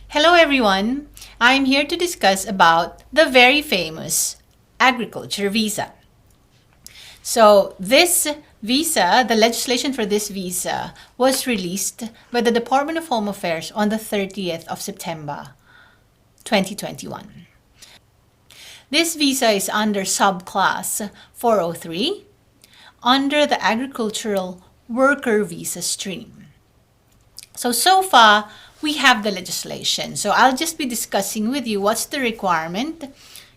Hello everyone, I'm here to discuss about the very famous agriculture visa. So this visa, the legislation for this visa was released by the Department of Home Affairs on the 30th of September 2021. This visa is under subclass 403 under the agricultural worker visa stream. So far, we have the legislation. So I'll just be discussing with you what's the requirement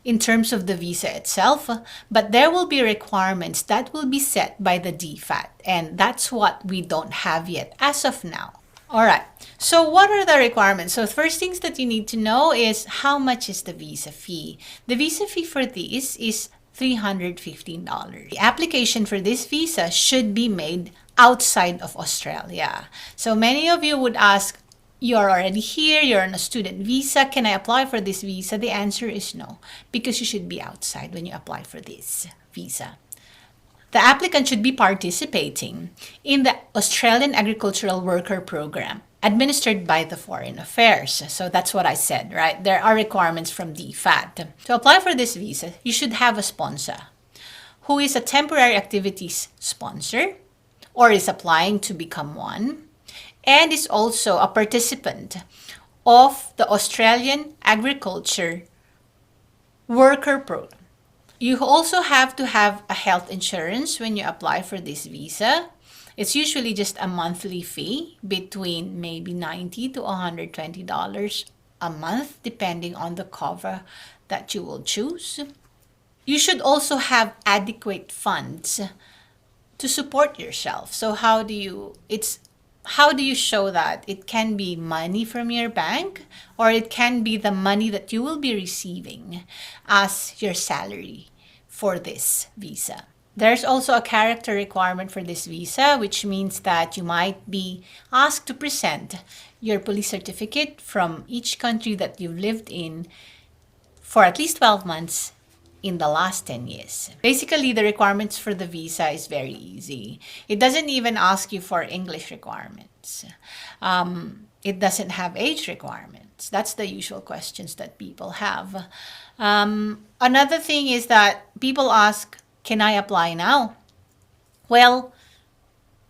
in terms of the visa itself, but there will be requirements that will be set by the DFAT, and that's what we don't have yet as of now. All right, so what are the requirements? So first things that you need to know is how much is the visa fee? The visa fee for this is $315. The application for this visa should be made outside of Australia. So many of you would ask, you're already here, you're on a student visa, can I apply for this visa? The answer is no, because you should be outside when you apply for this visa. The applicant should be participating in the Australian Agricultural Worker Program administered by the Foreign Affairs. So that's what I said, right? There are requirements from DFAT. To apply for this visa, you should have a sponsor who is a temporary activities sponsor or is applying to become one, and is also a participant of the Australian Agriculture Worker Program. You also have to have a health insurance when you apply for this visa. It's usually just a monthly fee between maybe $90 to $120 a month, depending on the cover that you will choose. You should also have adequate funds to support yourself. So how do you show that? It can be money from your bank, or it can be the money that you will be receiving as your salary for this visa. There's also a character requirement for this visa, which means that you might be asked to present your police certificate from each country that you've lived in for at least 12 months in the last 10 years. Basically, the requirements for the visa is very easy. It doesn't even ask you for English requirements. It doesn't have age requirements. That's the usual questions that people have. Another thing is that people ask, can I apply now? Well,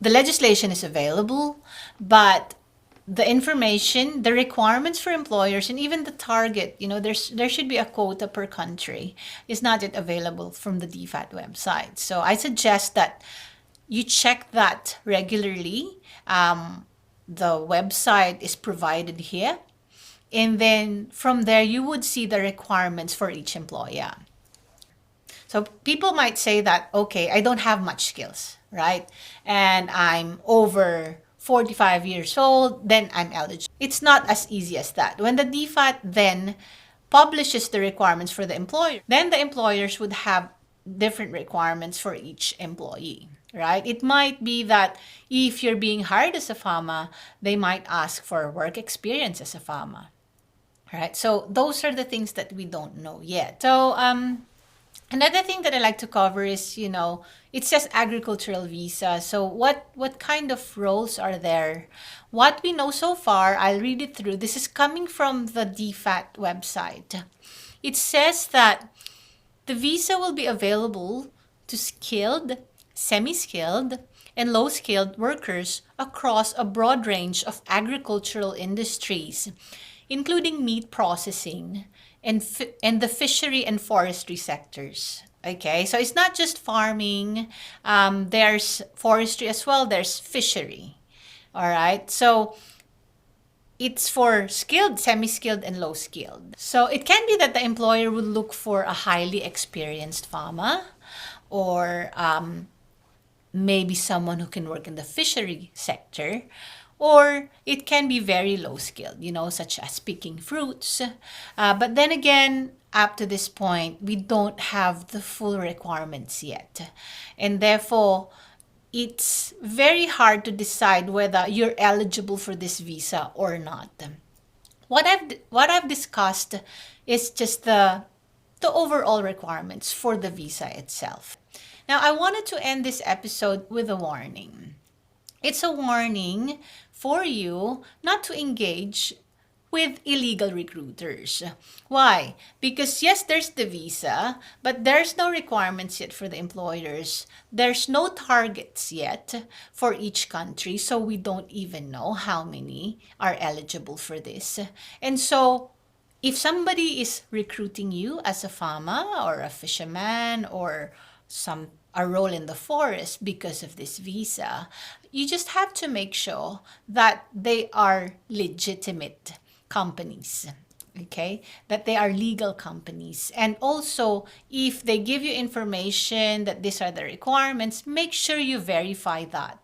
the legislation is available, but the information, the requirements for employers, and even the target, there should be a quota per country, is not yet available from the DFAT website. So I suggest that you check that regularly. The website is provided here. And then from there, you would see the requirements for each employer. So people might say that, okay, I don't have much skills, right? And I'm over 45 years old, then I'm eligible. It's not as easy as that. When the DFAT then publishes the requirements for the employer, then the employers would have different requirements for each employee, right? It might be that if you're being hired as a farmer, they might ask for work experience as a farmer, right? So those are the things that we don't know yet. So another thing that I like to cover is, it says agricultural visa. So what kind of roles are there? What we know so far, I'll read it through. This is coming from the DFAT website. It says that the visa will be available to skilled, semi-skilled, and low-skilled workers across a broad range of agricultural industries, including meat processing and the fishery and forestry sectors. Okay, so it's not just farming, there's forestry as well, there's fishery. All right, so it's for skilled, semi-skilled, and low-skilled. So it can be that the employer would look for a highly experienced farmer, or maybe someone who can work in the fishery sector, or it can be very low skilled, such as picking fruits. But then again, up to this point, we don't have the full requirements yet. And therefore, it's very hard to decide whether you're eligible for this visa or not. What I've discussed is just the overall requirements for the visa itself. Now, I wanted to end this episode with a warning. It's a warning for you not to engage with illegal recruiters. Why? Because yes, there's the visa, but there's no requirements yet for the employers. There's no targets yet for each country, so we don't even know how many are eligible for this. And so if somebody is recruiting you as a farmer or a fisherman or a role in the forest because of this visa, you just have to make sure that they are legitimate companies, okay? That they are legal companies. And also, if they give you information that these are the requirements, make sure you verify that.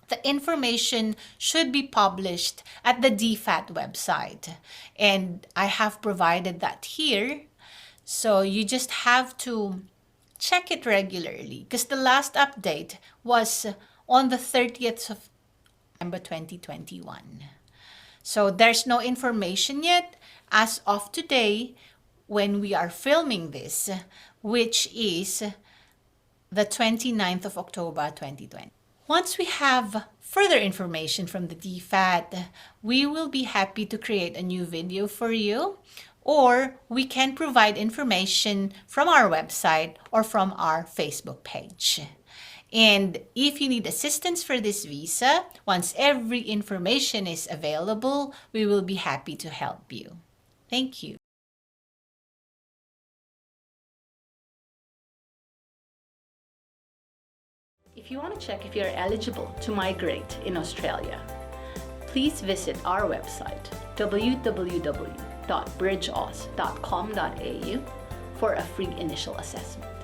The information should be published at the DFAT website. And I have provided that here. So you just have to check it regularly because the last update was on the 30th of November 2021. So there's no information yet as of today when we are filming this, which is the 29th of October 2020. Once we have further information from the DFAT, we will be happy to create a new video for you, or we can provide information from our website or from our Facebook page. And if you need assistance for this visa, once every information is available, we will be happy to help you. Thank you. If you want to check if you're eligible to migrate in Australia, please visit our website, www.bridgeaus.com.au, for a free initial assessment.